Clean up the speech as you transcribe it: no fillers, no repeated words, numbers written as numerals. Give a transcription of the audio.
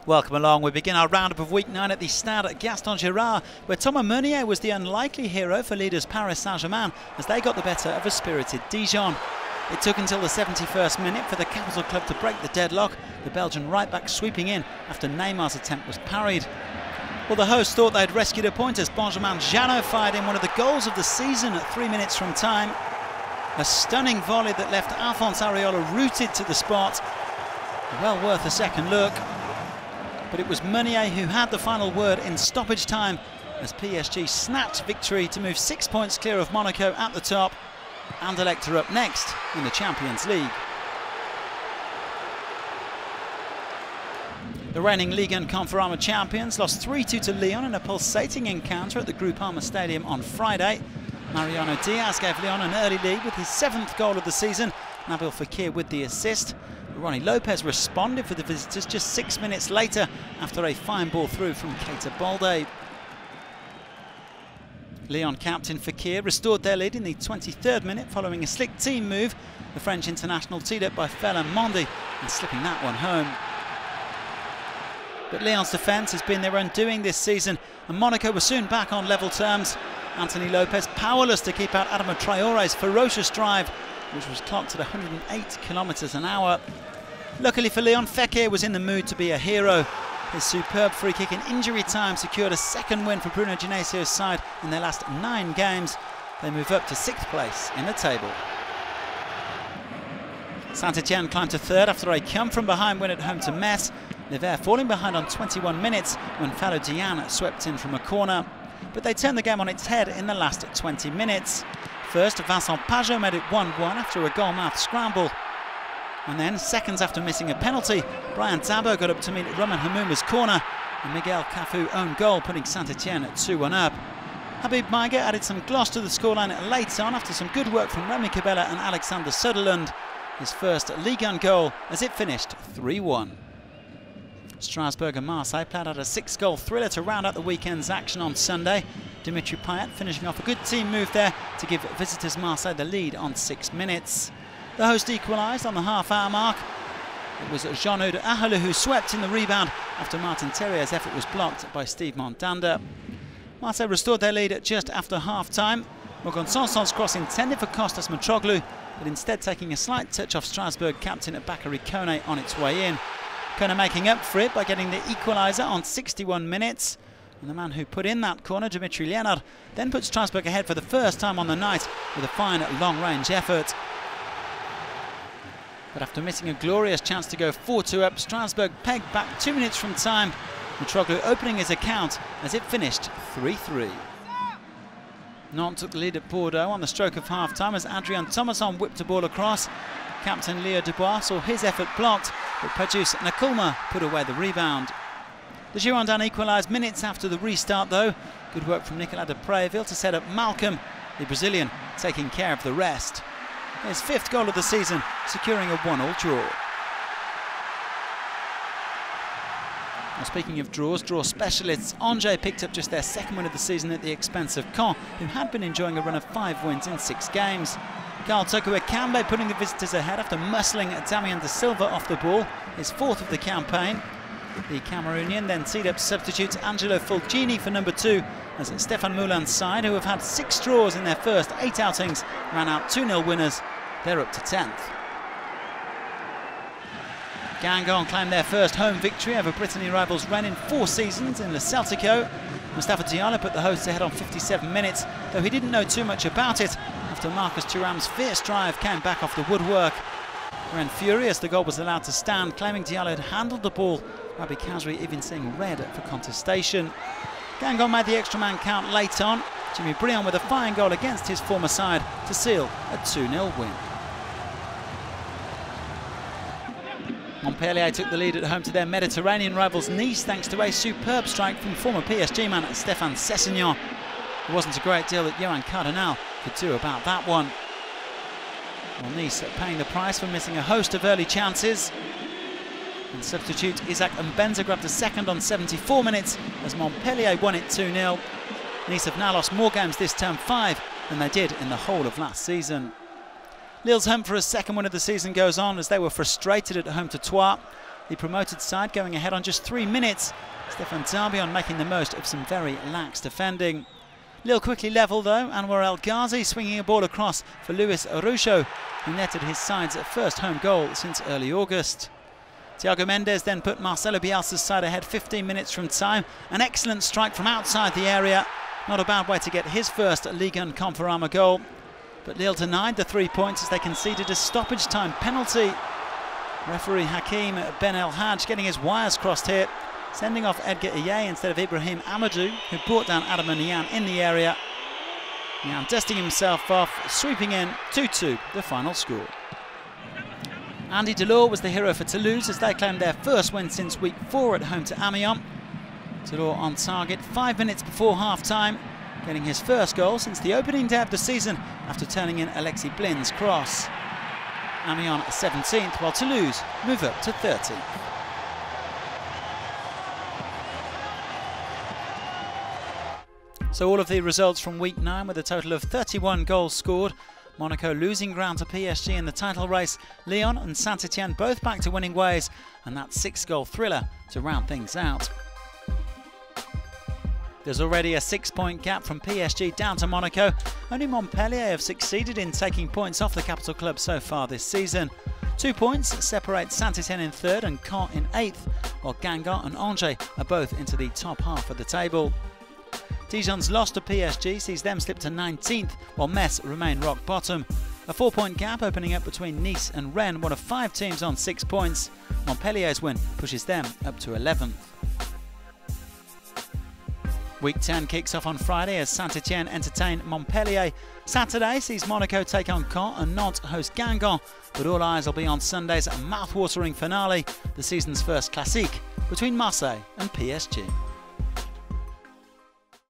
Welcome along. We begin our roundup of Week 9 at the Stade Gaston-Girard, where Thomas Meunier was the unlikely hero for leaders Paris Saint-Germain as they got the better of a spirited Dijon. It took until the 71st minute for the capital club to break the deadlock, the Belgian right-back sweeping in after Neymar's attempt was parried. Well, the hosts thought they'd rescued a point as Benjamin Jeannot fired in one of the goals of the season at 3 minutes from time. A stunning volley that left Alphonse Areola rooted to the spot. Well worth a second look. But it was Meunier who had the final word in stoppage time as PSG snatched victory to move 6 points clear of Monaco at the top. Anderlecht are up next in the Champions League. The reigning Ligue and Conforama champions lost 3-2 to Lyon in a pulsating encounter at the Groupama Stadium on Friday. Mariano Diaz gave Lyon an early lead with his 7th goal of the season, Nabil FEKIR with the assist. Rony Lopez responded for the visitors just 6 minutes later after a fine ball through from Keita Balde. Lyon captain FEKIR restored their lead in the 23rd minute following a slick team move. The French international teed up by Ferland Mendy and slipping that one home. But Lyon's defence has been their undoing this season, and Monaco were soon back on level terms. Anthony Lopez powerless to keep out Adama Traore's ferocious drive, which was clocked at 108 kilometres an hour. Luckily for Lyon, FEKIR was in the mood to be a hero. His superb free kick in injury time secured a second win for Bruno Genesio's side in their last 9 games. They move up to 6th place in the table. Saint-Etienne climbed to 3rd after a come-from-behind win at home to Metz. Ligue falling behind on 21 minutes when Fallou Diane swept in from a corner. But they turned the game on its head in the last 20 minutes. First, Vincent Pajot made it 1-1 after a goal-mouth scramble. And then, seconds after missing a penalty, Brian Dabo got up to meet Roman Hamouma's corner, and Miguel Cafu own goal, putting Saint-Etienne at 2-1 up. Habib Maiga added some gloss to the scoreline late on after some good work from Remy Cabella and Alexander Sutherland. His first Ligue 1 goal as it finished 3-1. Strasbourg and Marseille played out a 6-goal thriller to round out the weekend's action on Sunday. Dimitri Payet finishing off a good team move there to give visitors Marseille the lead on 6 minutes. The host equalised on the half-hour mark. It was Jean-Eudes Ahalou who swept in the rebound after Martin Terrier's effort was blocked by Steve Mondander. Marseille restored their lead at just after half-time. Morgan Sanson's cross intended for Kostas Mitroglou, but instead taking a slight touch off Strasbourg captain Bakary Kone on its way in. Kone making up for it by getting the equaliser on 61 minutes. And the man who put in that corner, Dimitri Liénard, then put Strasbourg ahead for the first time on the night with a fine long-range effort. But after missing a glorious chance to go 4-2 up, Strasbourg pegged back 2 minutes from time. Mitroglou opening his account as it finished 3-3. Nantes took the lead at Bordeaux on the stroke of half-time as Adrien Thomasson whipped a ball across. Captain Leo Dubois saw his effort blocked, but Pajus Nakulma put away the rebound. The Girondins equalised minutes after the restart though. Good work from Nicolas de Préville to set up Malcolm, the Brazilian taking care of the rest. His 5th goal of the season, securing a 1-1 draw. Now, speaking of draws, draw specialists, Angers picked up just their 2nd win of the season at the expense of Caen, who had been enjoying a run of 5 wins in 6 games. Karl Toko Ekambi putting the visitors ahead after muscling Damien De Silva off the ball, his 4th of the campaign. The Cameroonian then teed up substitute Angelo Fulgini for number 2 as Stéphane Moulin's side, who have had 6 draws in their first 8 outings, ran out 2-0 winners. They're up to 10th. Guingamp claimed their first home victory over Brittany rivals Rennes in 4 seasons in Le Celtico. Mustafa Diallo put the hosts ahead on 57 minutes, though he didn't know too much about it after Marcus Thuram's fierce drive came back off the woodwork. When furious, the goal was allowed to stand, claiming Diallo had handled the ball, Rabi Khazri even seeing red for contestation. Guingamp made the extra man count late on. Jimmy Briand with a fine goal against his former side to seal a 2-0 win. Montpellier took the lead at home to their Mediterranean rivals Nice thanks to a superb strike from former PSG man Stéphane Sessegnon. There wasn't a great deal that Johan Cardinal could do about that one. Well, Nice paying the price for missing a host of early chances. And substitute Isaac Mbenza grabbed a 2nd on 74 minutes as Montpellier won it 2-0. Nice have now lost more games this term 5 than they did in the whole of last season. Lille's hunt for a 2nd win of the season goes on as they were frustrated at home to Troyes. the promoted side going ahead on just 3 minutes. Stefan Darbion making the most of some very lax defending. Lille quickly level though, Anwar El Ghazi swinging a ball across for Luis Araujo, who netted his side's first home goal since early August. Thiago Mendes then put Marcelo Bielsa's side ahead 15 minutes from time. An excellent strike from outside the area. Not a bad way to get his first Ligue and Conforama goal. But Lille denied the 3 points as they conceded a stoppage time penalty. Referee Hakim Ben El Hadj getting his wires crossed here, sending off Edgar Iye instead of Ibrahim Amadou, who brought down Adama Nian in the area. Nian dusting himself off, sweeping in 2-2, the final score. Andy Delors was the hero for Toulouse as they claimed their first win since week 4 at home to Amiens. Delors on target 5 minutes before half-time, getting his first goal since the opening day of the season after turning in Alexis Blin's cross. Amiens 17th, while Toulouse move up to 30th. So all of the results from week 9 with a total of 31 goals scored. Monaco losing ground to PSG in the title race. Lyon and Saint-Etienne both back to winning ways, and that 6-goal thriller to round things out. There's already a 6-point gap from PSG down to Monaco. Only Montpellier have succeeded in taking points off the capital club so far this season. 2 points separate Saint-Etienne in 3rd and Caen in 8th, while Guingamp and Angers are both into the top half of the table. Dijon's loss to PSG sees them slip to 19th, while Metz remain rock bottom. A 4-point gap opening up between Nice and Rennes, one of 5 teams on 6 points. Montpellier's win pushes them up to 11th. Week 10 kicks off on Friday as Saint-Etienne entertain Montpellier. Saturday sees Monaco take on Caen and Nantes host Guingamp, but all eyes will be on Sunday's mouth-watering finale, the season's first classique between Marseille and PSG.